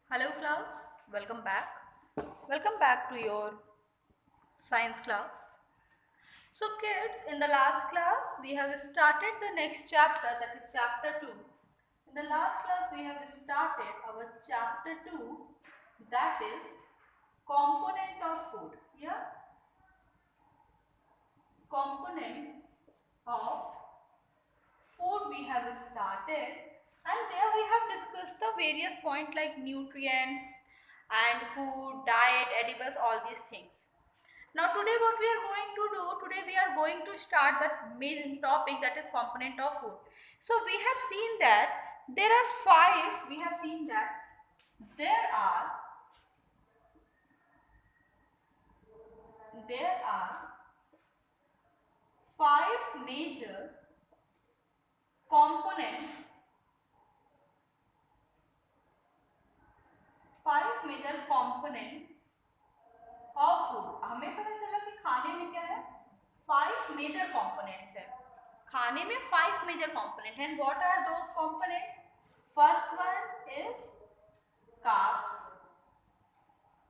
Hello class, welcome back. Welcome back to your science class. So kids, in the last class we have started the next chapter, that is chapter 2. In the last class we have started our chapter 2, that is component of food. Yeah, component of food we have started, and there we have discussed the various points like nutrients and food, diet, edibles, all these things. Now today what we are going to do, today we are going to start the main topic, that is component of food. So we have seen that there are five, we have seen that there are five major components, of food. हमें पता चला कि खाने में क्या है, five major components है. खाने में फाइव मेजर कंपोनेंट है. What are those component? First one is carbs,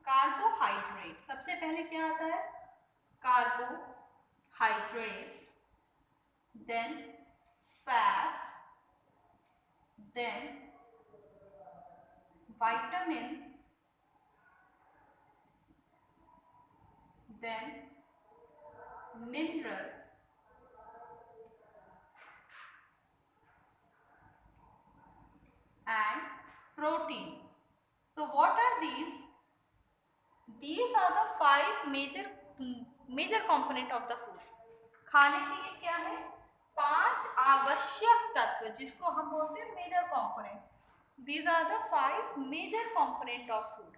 carbohydrate. सबसे पहले क्या आता है? Carbohydrates, then fats, then vitamin, then mineral, and protein. So what are these? These are the five major component of the food. खाने के लिए क्या है? पांच आवश्यक तत्व, जिसको हम बोलते हैं major component. These are the five major component of food.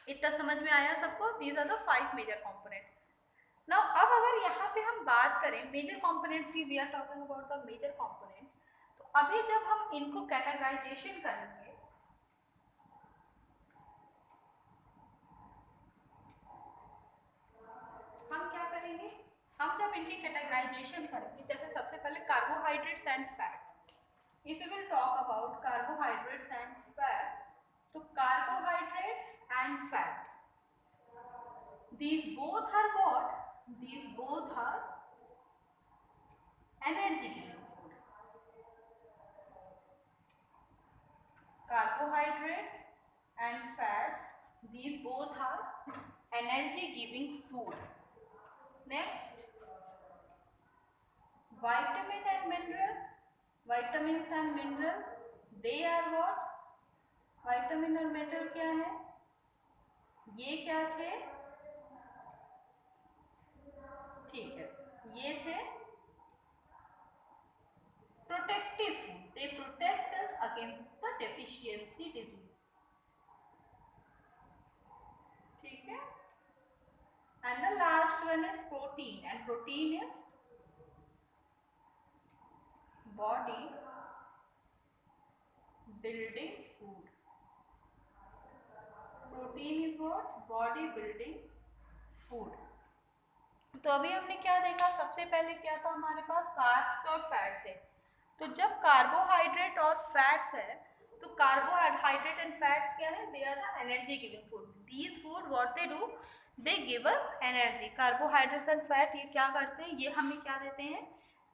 इतना समझ में आया सबको? These are the five major component. Now अब अगर यहाँ पे हम बात करें मेजर कंपोनेंट्स की, we are talking about the major component, तो अभी जब हम इनको कैटेगराइजेशन करेंगे, हम क्या करेंगे? हम जब इनकी कैटेगराइजेशन करेंगे, जैसे सबसे पहले carbohydrates and fat. If you will talk about carbohydrates and fat, तो carbohydrates and fat, these both are what? These both are energy giving food. Carbohydrates and fats, these both are energy giving food. Next, vitamin and mineral. Vitamins and mineral, they are what? Vitamin और mineral क्या है? ये क्या थे? ठीक है, ये थे protective food. They protect us against the deficiency disease. ठीक है. And the last one is protein, and protein is body building food. Protein is what? Body building food. तो अभी हमने क्या देखा? सबसे पहले क्या था हमारे पास? कार्ब्स और फैट्स है. तो जब कार्बोहाइड्रेट और फैट्स है, तो कार्बोहाइड्रेट एंड फैट्स क्या है? They are the energy giving food. These food what they do? They give us energy. Carbohydrates and fat ये क्या करते हैं? ये हमें क्या देते हैं?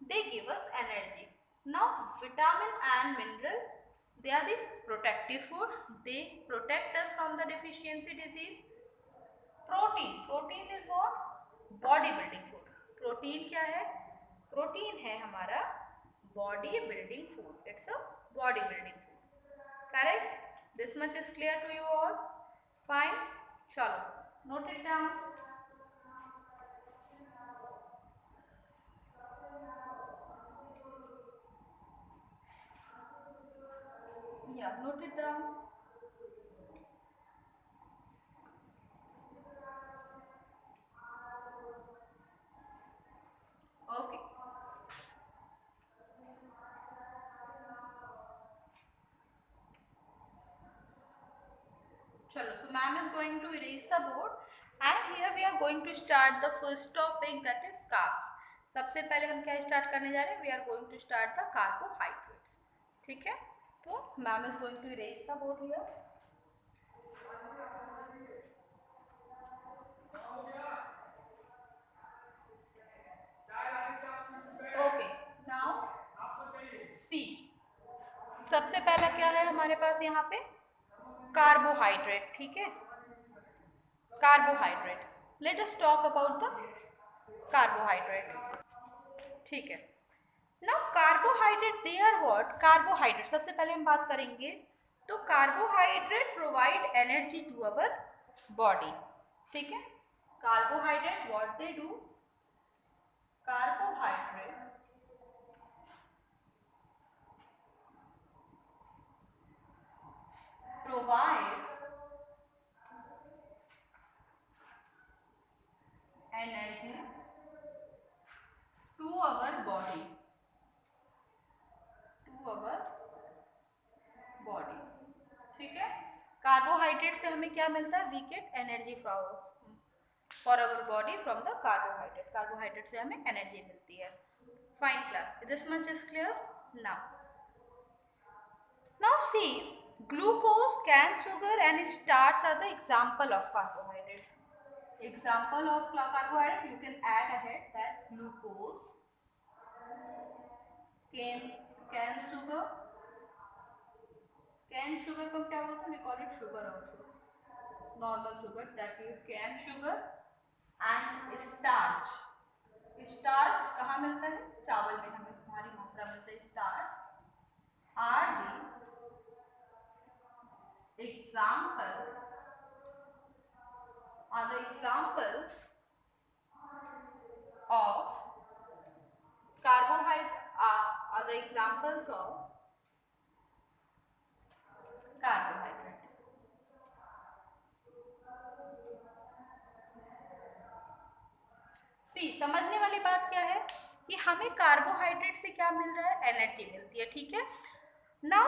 They give us energy. Now vitamin and mineral, they are the protective food. They protect us from the deficiency disease. Protein is what? Body building food. Protein क्या है? Protein है हमारा body building food. It's a body building food. Correct? This much is clear to you all? Fine. चलो, note it down. Yeah, note it down. Okay. Chalo, so ma'am is going to erase the board, and here we are going to start the first topic, that is carbs. सबसे पहले हम क्या start करने जा रहे हैं? We are going to start the carbohydrates. ठीक है, तो ma'am is going to erase the board here. सबसे पहला क्या है हमारे पास यहाँ पे, कार्बोहाइड्रेट, ठीक है, carbohydrate. Let us talk about the carbohydrate, ठीक है। Now carbohydrate, they are what, carbohydrate सबसे पहले हम बात करेंगे। तो carbohydrate provide energy to our body, ठीक है। Carbohydrate what they do, carbohydrate provides energy to our body, ठीक है। कार्बोहाइड्रेट से हमें क्या मिलता है, we get energy for our body from the carbohydrate, carbohydrate से हमें एनर्जी मिलती है। Fine class, this much is clear. Now see, glucose, cane sugar and starch are the example of carbohydrate. Example of carbohydrate, you can add ahead that glucose, cane sugar को क्या बोलते हैं, we call it sugar also, normal sugar, that is cane sugar and starch. starch कहाँ मिलता है, चावल में हमें भारी मात्रा में से starch are the examples of carbohydrate, are the examples of carbohydrate. सी, समझने वाली बात क्या है कि हमें कार्बोहाइड्रेट से क्या मिल रहा है, एनर्जी मिलती है, ठीक है। Now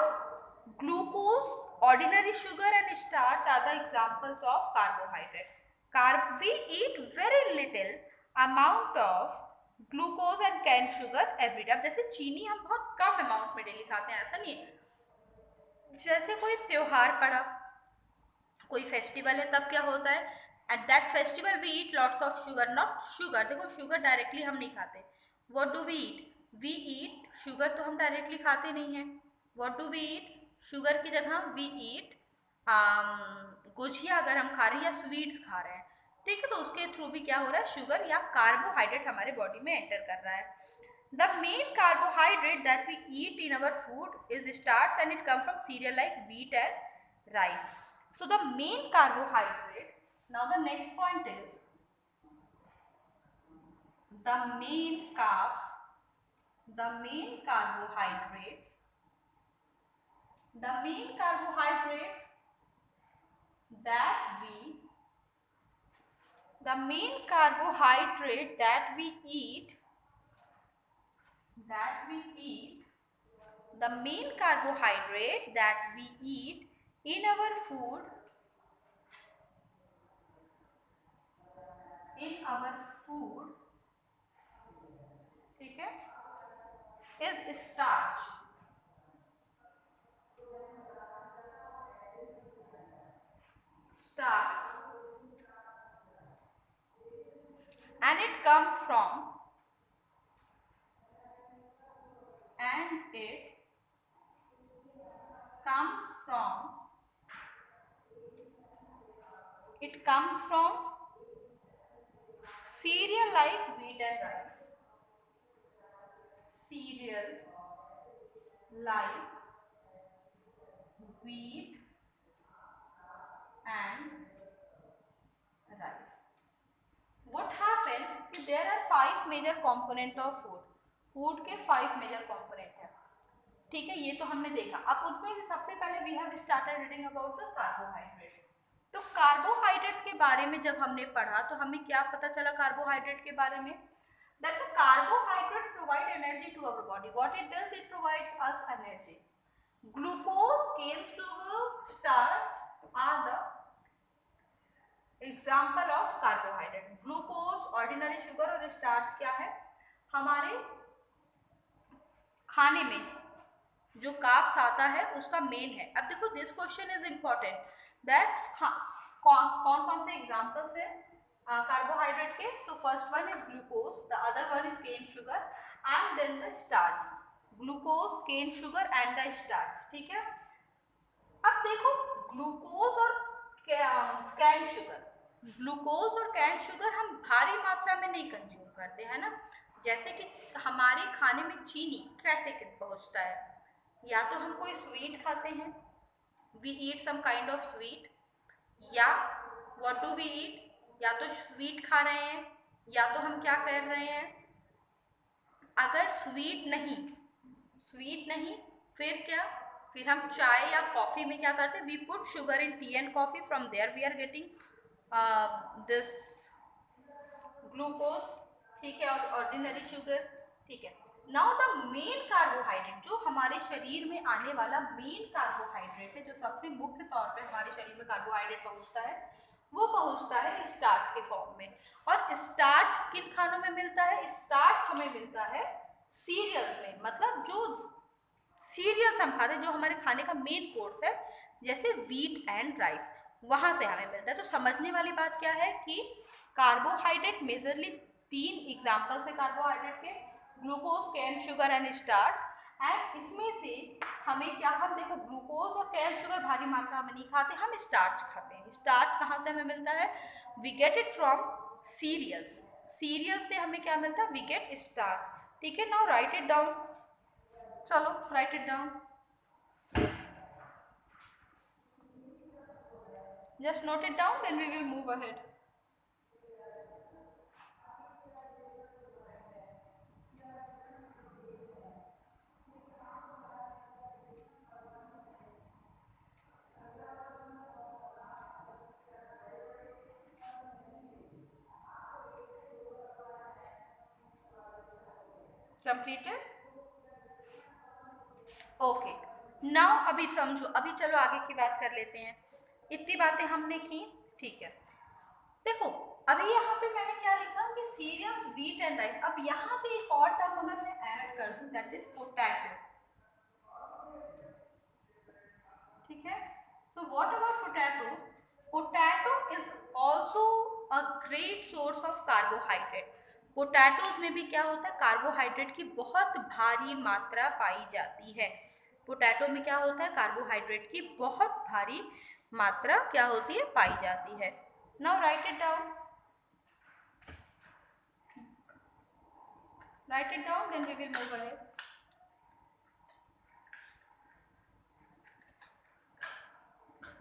glucose, ordinary sugar and starch are the examples of carbohydrate. We eat very little amount of glucose and cane sugar every day। अब जैसे चीनी हम बहुत कम अमाउंट में डेली खाते हैं, ऐसा नहीं है। जैसे कोई त्योहार पड़ा, कोई फेस्टिवल है, तब क्या होता है, at that festival we eat lots of sugar, not sugar, देखो शुगर डायरेक्टली हम नहीं खाते। What do we eat, we eat sugar, तो हम डायरेक्टली खाते नहीं हैं। What do we eat, sugar की जगह वी ईट गुजिया अगर हम खा रहे हैं या स्वीट्स खा रहे हैं, ठीक है, तो उसके थ्रू भी क्या हो रहा है, शुगर या कार्बोहाइड्रेट हमारे बॉडी में एंटर कर रहा है। The main carbohydrate that we eat in our food is starch and it come from cereal like wheat and rice. So the main carbohydrate, now the next point is the main carbs, the main carbohydrates that we eat the main carbohydrate that we eat in our food ठीक है, is starch। And it comes from cereal like wheat and rice, cereal like wheat and rice। What happened कि there are 5 major component of food के 5 major component है, ठीक है, ये तो हमने देखा। अब उसमें से सबसे पहले we have started reading about the carbohydrates। तो कार्बोहाइड्रेट्स के बारे में जब हमने पढ़ा तो हमें क्या पता चला कार्बोहाइड्रेट के बारे में, that the carbohydrates provide energy to our body। What it does, it provides us energy। Glucose, cane sugar, starch are the example of carbohydrate. Glucose, ordinary sugar और स्टार्च क्या है, हमारे खाने में जो कार्ब्स आता है उसका मेन है। अब देखो this question is important that कौन कौन से एग्जाम्पल्स है कार्बोहाइड्रेट के। So first one is glucose, the other one is cane sugar and then the starch. Glucose, cane sugar and the starch. ठीक है, अब देखो ग्लूकोज और कैन शुगर, ग्लूकोज और कैन शुगर हम भारी मात्रा में नहीं कंज्यूम करते है ना। जैसे कि हमारे खाने में चीनी कैसे पहुंचता है, या तो हम कोई स्वीट खाते हैं, we eat some kind of sweet, या व्हाट डू वी ईट, या तो स्वीट खा रहे हैं, या तो हम क्या कर रहे हैं, अगर स्वीट नहीं फिर क्या, फिर हम चाय या कॉफ़ी में क्या करते हैं, we put sugar in tea and coffee, from there we are getting this glucose. ठीक है, और ऑर्डिनरी शुगर। ठीक है, नाउ द मेन कार्बोहाइड्रेट, जो हमारे शरीर में आने वाला मेन कार्बोहाइड्रेट है, जो सबसे मुख्य तौर पे हमारे शरीर में कार्बोहाइड्रेट पहुंचता है, वो पहुंचता है स्टार्च के फॉर्म में। और स्टार्च किन खानों में मिलता है, स्टार्च हमें मिलता है सीरियल्स में, मतलब जो सीरियल्स हम खाते हैं, जो हमारे खाने का मेन कोर्स है, जैसे व्हीट एंड राइस, वहां से हमें मिलता है। तो समझने वाली बात क्या है कि कार्बोहाइड्रेट मेजरली 3 एग्जाम्पल्स है कार्बोहाइड्रेट के, glucose, cane sugar and starch. And इसमें से हमें क्या, हम देखो ग्लूकोज और कैन शुगर भारी मात्रा में नहीं खाते, हम स्टार्च खाते हैं। स्टार्च कहाँ से हमें मिलता है, we get it from cereals, cereals से हमें क्या मिलता है, वी गेट स्टार्च। ठीक है, नाउ राइट इट डाउन, चलो write it down, just note it down, then we will move ahead. Completed? Okay, now अभी समझो, अभी चलो आगे की बात कर लेते हैं। इतनी बातें हमने की, ठीक है। देखो अभी यहाँ पे मैंने क्या लिखा कि सीरियल्स, व्हीट एंड राइस। अब यहाँ पे एक और टर्म अगर मैं ऐड कर दूं, दैट इज पोटैटो। ठीक है, so what about potato, potato is also a great source of carbohydrate. Potatoes में भी क्या होता है, कार्बोहाइड्रेट की बहुत भारी मात्रा पाई जाती है। पोटैटो में क्या होता है, कार्बोहाइड्रेट की बहुत भारी मात्रा क्या होती है, पाई जाती है। Now write it down, write it down, then we will move ahead.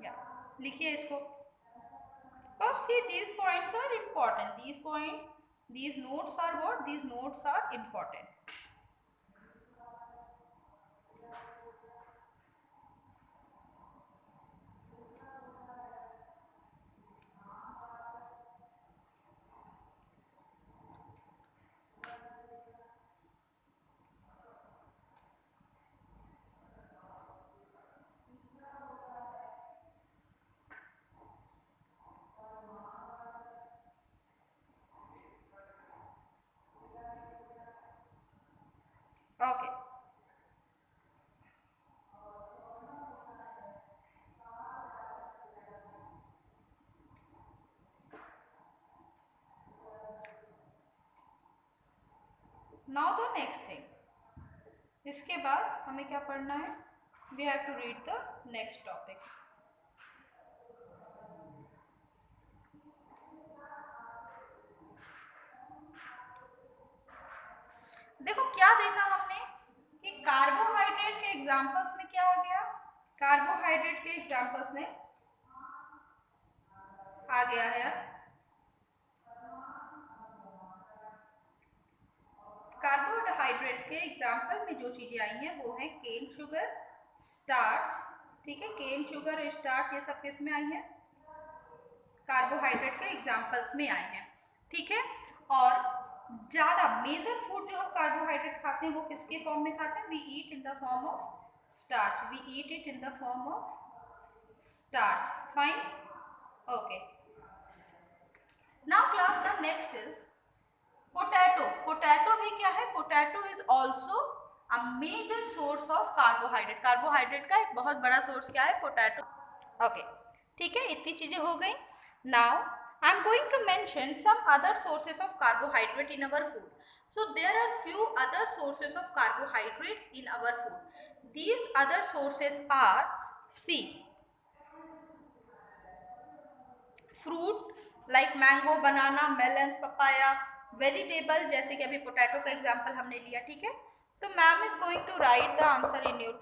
Yeah, लिखिए इसको। Oh, see, these points are important. These points, these notes are what? These notes are important. Okay. Now the next thing. इसके बाद हमें क्या पढ़ना है, we have to read the next topic. देखो क्या देखा हमने कि कार्बोहाइड्रेट के एग्जांपल्स में क्या आ गया, कार्बोहाइड्रेट के एग्जांपल्स में आ गया है, कार्बोहाइड्रेट्स के एग्जांपल में जो चीजें आई हैं वो है केन शुगर, स्टार्च। ठीक है, केन शुगर, स्टार्च, ये सब किस में आई है, कार्बोहाइड्रेट के एग्जांपल्स में आए हैं। ठीक है, और ज्यादा मेजर फूड जो हम कार्बोहाइड्रेट खाते हैं वो किसके फॉर्म में खाते हैं, we eat in the form of starch, we eat it in the form of starch. Fine, okay. Now class the next is potato. Potato भी क्या है, potato is also a major source of carbohydrate. Carbohydrate का एक बहुत बड़ा source क्या है, potato. Okay, ठीक है, इतनी चीजें हो गई। Now I am going to mention some other sources of carbohydrate in our food. So there are few other sources of carbohydrates in our food. These other sources are C. Fruit like mango, banana, melon, papaya, vegetable जैसे कि अभी potato का example हमने लिया, ठीक है। तो ma'am is going to write the answer in your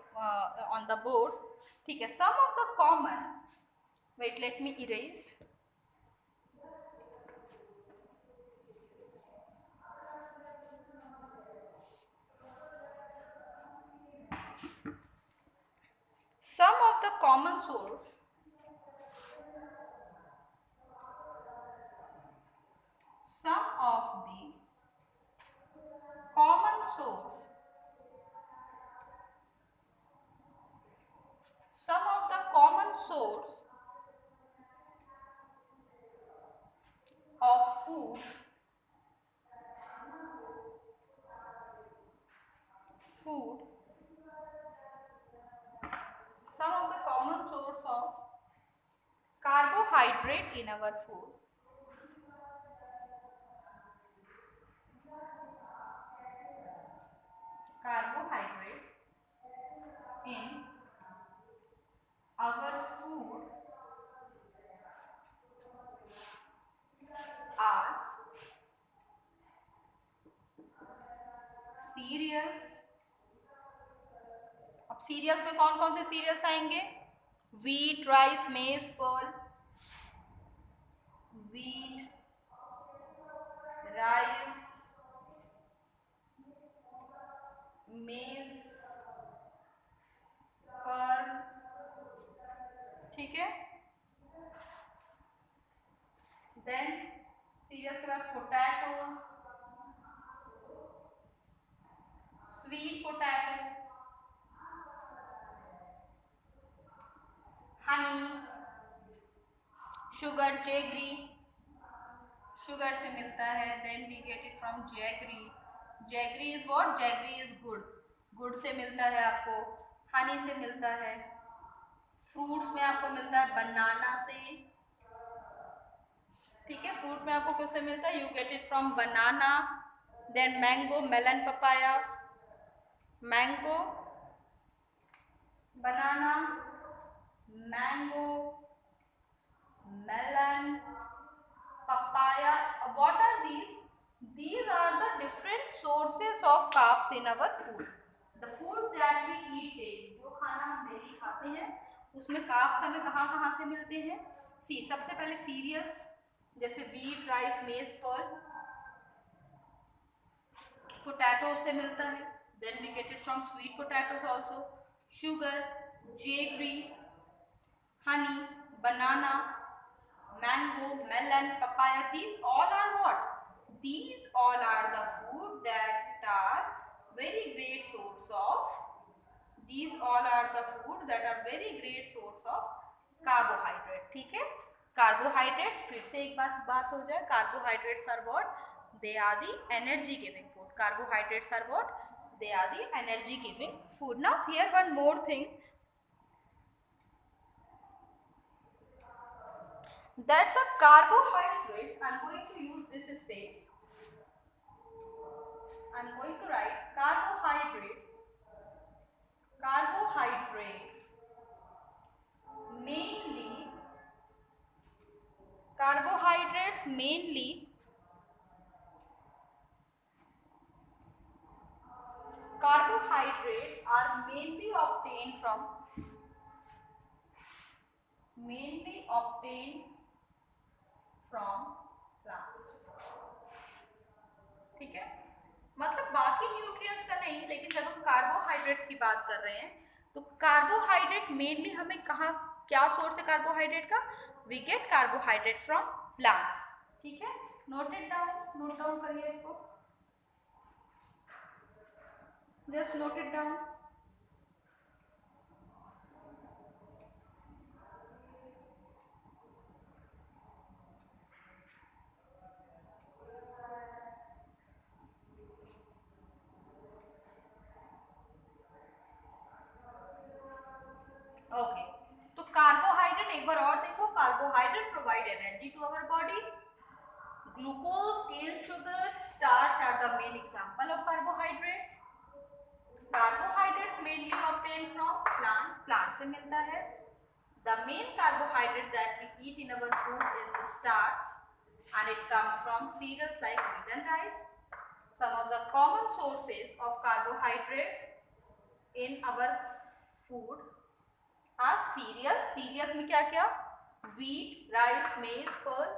on the board, ठीक है। Some of the common, wait let me erase, some of the common source some of the common source some of the common source of food some of the common source of carbohydrates in our food carbohydrates in our food are cereals. अब cereals में कौन कौन से cereals आएंगे? Wheat, rice, maize, pearl. Wheat, rice, maize, pearl, ठीक है। Then cereals के बाद potatoes, sweet potato, honey, sugar, jaggery, sugar से मिलता है। Then we get it from jaggery. Jaggery is what? Jaggery is गुड़, गुड़ से मिलता है आपको। हनी से मिलता है। फ्रूट्स में आपको मिलता है बनाना से, ठीक है। फ्रूट में आपको किससे मिलता है? You get it from banana. Then mango, melon, papaya. Mango, banana, mango, melon, papaya. What are these? These are the different sources of carbs in our food. The food that we eat daily, जो खाना हम daily खाते हैं उसमें carbs हमें कहाँ कहाँ से मिलते हैं? सबसे पहले सीरियल्स जैसे wheat, rice, maize, pearl. Potato से मिलता है। Then we get it from sweet potatoes also. Sugar, jaggery, honey, banana, mango, melon, papaya, these all are what? These all are the food that are very great source of, these all are the food that are very great source of carbohydrate, ठीक है। Carbohydrate, फिर से एक बात हो जाए, carbohydrates are what? They are the energy giving food. Carbohydrates are what? They are the energy giving food. Now here one more thing, that the carbohydrates, I'm going to use this space, I'm going to write carbohydrates mainly, carbohydrates are mainly obtained from plants, ठीक है। मतलब बाकी nutrients का नहीं, लेकिन जब हम carbohydrates की बात कर रहे हैं तो कार्बोहाइड्रेट मेनली हमें कहाँ, क्या सोर्स है कार्बोहाइड्रेट का? We get carbohydrate from plants, ठीक है। नोट डाउन करिए इसको, just note it down. Okay, तो कार्बोहाइड्रेट एक बार और देखो, carbohydrate provide energy to our body, Glucose, cane sugar, starch are the main example of carbohydrates. Carbohydrates mainly obtained from plant से मिलता है. The main carbohydrate that we eat in our food is starch, and it comes from cereals like wheat and rice. Some of the common sources of carbohydrates in our food are cereals. Cereals में क्या क्या? Wheat, rice, maize, pearl,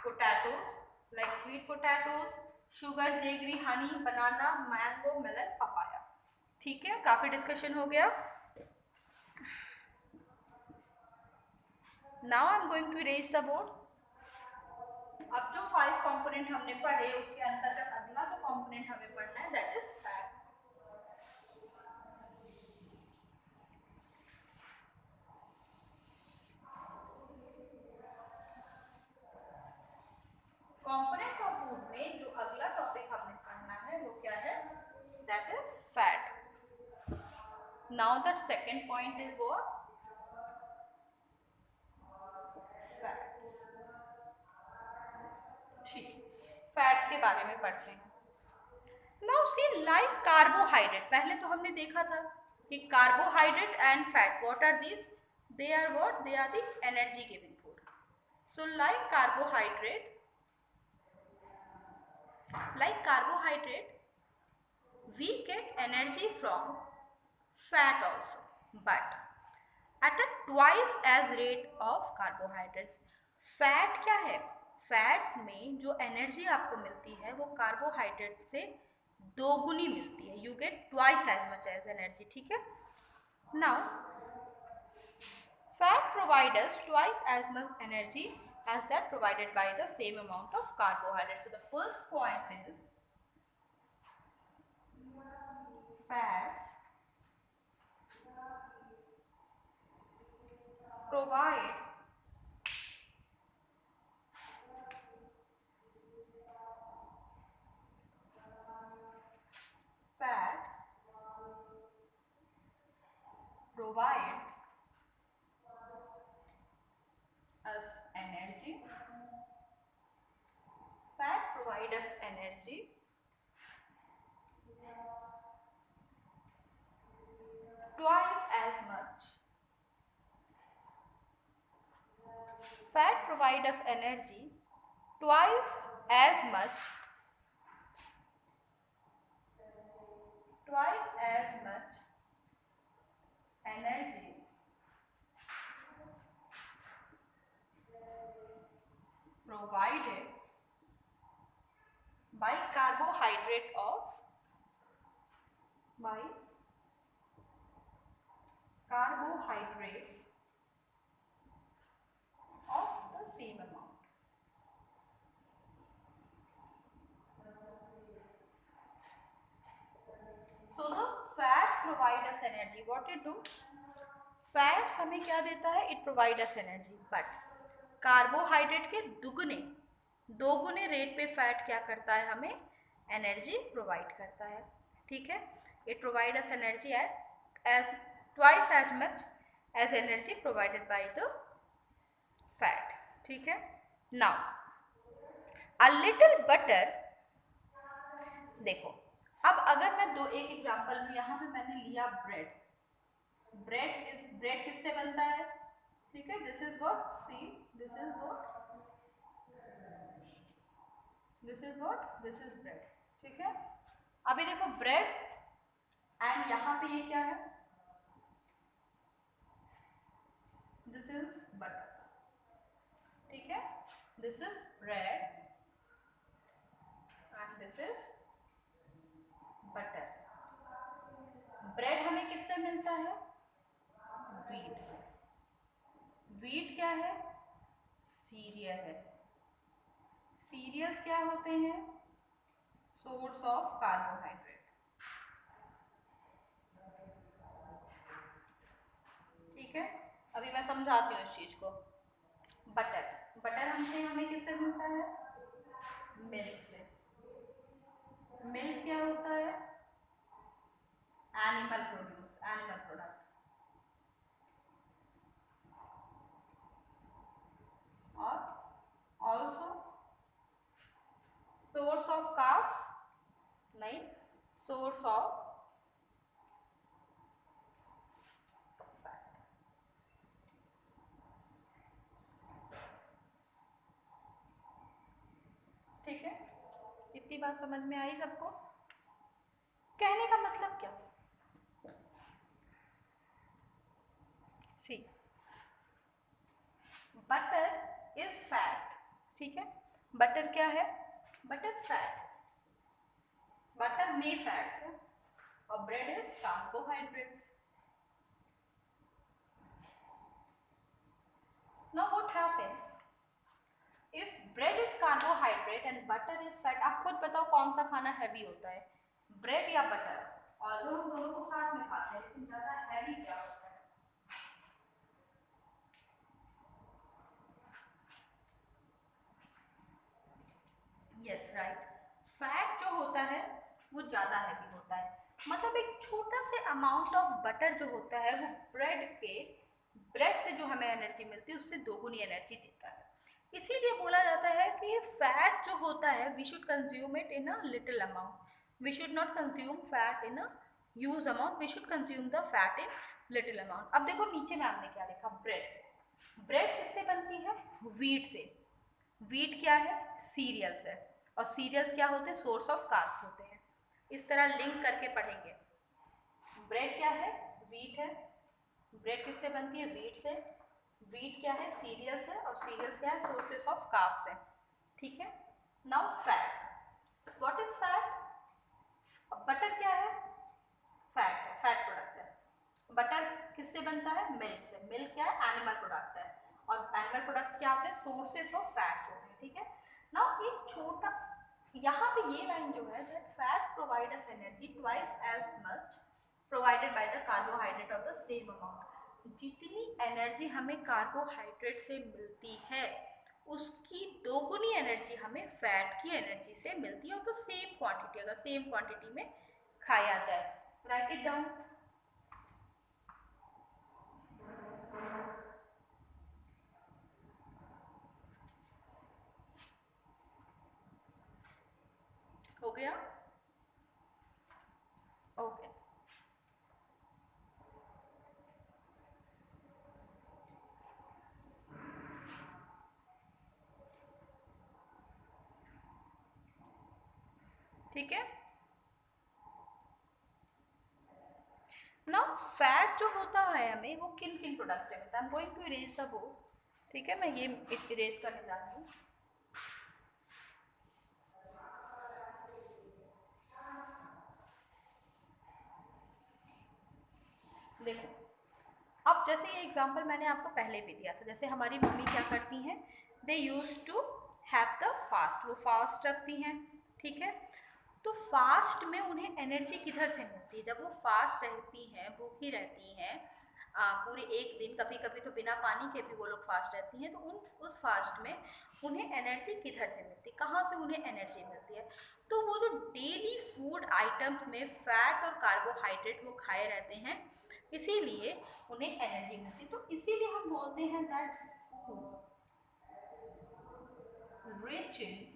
potatoes like sweet potatoes, sugar, jaggery, honey, banana, mango, melon, papaya. ठीक है, काफी discussion हो गया. Now I'm going to erase the board. अब जो 5 कंपोनेंट हमने पढ़े उसके अंतर्गत अगला जो कंपोनेंट हमें पढ़ना है that is fat. Component of food में जो अगला टॉपिक हमने पढ़ना है वो क्या है? That is fat. Now that second point is what? Fats के बारे में पढ़ते हैं. नाउ सी लाइक कार्बोहाइड्रेट, पहले तो हमने देखा था कि carbohydrate and fat what are this? They are what? They are the energy giving food. So like carbohydrate we get energy from fat also, but at a twice as rate of carbohydrates. Fat क्या है? Fat में जो energy आपको मिलती है वो carbohydrate से दोगुनी मिलती है. You get twice as much as energy. ठीक है. Now fat provide us twice as much energy as that provided by the same amount of carbohydrates. So the first point is fats provide us energy. Fat provide us energy twice as much. Fat provide us energy twice as much energy provided by carbohydrates of the same amount. So the fats provide us energy. What it do? Fats हमें क्या देता है? It provide us energy. But carbohydrate के दोगुने rate पे fat क्या करता है? हमें एनर्जी प्रोवाइड करता है. ठीक है. It provide us energy at as twice as much as energy provided by the fat. ठीक है. Now a little butter. देखो अब अगर मैं एक एग्जांपल लूँ, यहाँ पे मैंने लिया ब्रेड. ब्रेड किससे बनता है? ठीक है. This is what? See this is bread. ठीक है. अभी देखो ब्रेड एंड यहाँ पे ये क्या है? This is butter. ठीक है. This is bread and this is butter. Bread हमें किससे मिलता है? व्हीट से. व्हीट क्या है? सीरियल है. सीरियल्स क्या होते हैं? Source of carbohydrate. ठीक है. अभी मैं समझाती हूँ इस चीज को. बटर हमें किससे मिलता है? मिल्क से. मिल्क क्या होता है? Animal product. और ऑल्सो कार्ब्स नहीं, सोर्स ऑफ फैट। ठीक है, इतनी बात समझ में आई सबको? कहने का मतलब क्या? सी, बटर इज फैट। ठीक है, बटर क्या है? बटर फैट, बटर में फैट्स है, और bread is carbohydrates. Now what happen if bread is carbohydrate and butter is fat? आप खुद बताओ कौन सा खाना हैवी होता है, ब्रेड या बटर? और हम दोनों को साथ में खाते हैं, लेकिन ज्यादा हैवी क्या होता है? यस राइट, फैट जो होता है वो ज़्यादा हैवी होता है। मतलब एक छोटा से अमाउंट ऑफ बटर जो होता है वो ब्रेड से जो हमें एनर्जी मिलती है उससे दोगुनी एनर्जी देता है। इसीलिए बोला जाता है कि फैट जो होता है we should consume it in a little amount, we should not consume fat in a huge amount, we should consume the fat in little amount. अब देखो नीचे में आपने क्या लिखा, ब्रेड। ब्रेड किससे बनती है? व्हीट से। व्हीट क्या है? सीरियल्स है, और सीरियल्स क्या होते हैं? सोर्स ऑफ कार्ब्स होते हैं। इस तरह लिंक करके पढ़ेंगे। ब्रेड क्या है? व्हीट है। ब्रेड किससे बनती है? व्हीट से। व्हीट क्या है? सीरियल्स है, और सीरियल्स क्या है? सोर्सेस ऑफ कार्ब्स है। ठीक है, now fat, what is fat? Butter क्या है? फैट है, फैट प्रोडक्ट है। बटर किससे बनता है? मिल्क से। मिल्क क्या है? एनिमल प्रोडक्ट है, और एनिमल प्रोडक्ट्स क्या होते हैं? सोर्सेस ऑफ फैट्स होते हैं। ठीक है, नाउ एक छोटा यहाँ पे ये लाइन जो है, that fats provide us energy twice as much provided by the carbohydrate of the same amount. जितनी एनर्जी हमें कार्बोहाइड्रेट से मिलती है उसकी दोगुनी एनर्जी हमें फैट की एनर्जी से मिलती है, और तो सेम क्वांटिटी, अगर सेम क्वांटिटी में खाया जाए। Right it down. हो गया? ओके, ठीक है। नाउ फैट जो होता है हमें वो किन किन प्रोडक्ट से मिलता है? I am going to erase the board. ठीक है, मैं ये इरेज करने जा रही हूँ। देखो, अब जैसे ये एग्जांपल मैंने आपको पहले भी दिया था, जैसे हमारी मम्मी क्या करती हैं, they use to have the fast, वो फास्ट रखती हैं। ठीक है, तो फास्ट में उन्हें एनर्जी किधर से मिलती है? जब वो फास्ट रहती हैं, भूखी रहती हैं पूरे एक दिन, कभी कभी तो बिना पानी के भी वो लोग फास्ट रहती हैं, तो उस फास्ट में उन्हें एनर्जी किधर से मिलती है? कहाँ से उन्हें एनर्जी मिलती है? तो वो जो डेली फूड आइटम्स में फैट और कार्बोहाइड्रेट वो खाए रहते हैं, इसीलिए उन्हें एनर्जी मिलती। तो इसीलिए हम बोलते हैं that food rich in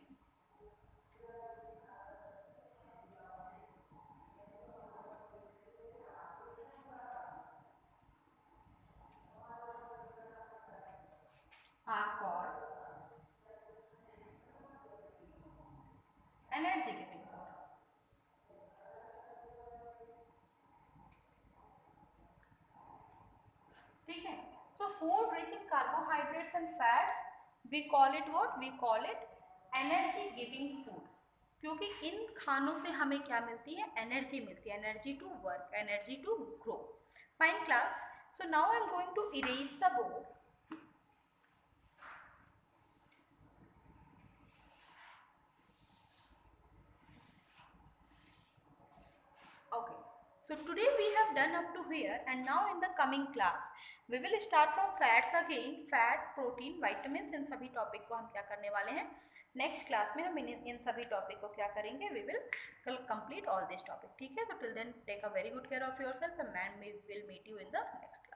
are called energy giving food. ठीक है, so food rich in carbohydrates and fats we call it what? We call it energy giving food, क्योंकि इन खानों से हमें क्या मिलती है? एनर्जी मिलती है, energy to work, energy to grow. Fine class, so now I am going to erase the board. Okay, so today we have done up to here, and now in the coming class we will start from fats again, fat, protein, vitamins, इन सभी topic को हम क्या करने वाले हैं? Next class में हम इन सभी टॉपिक को क्या करेंगे? We will complete all this topic. ठीक है, तो till then take a very good care of yourself, and we will meet you in the next.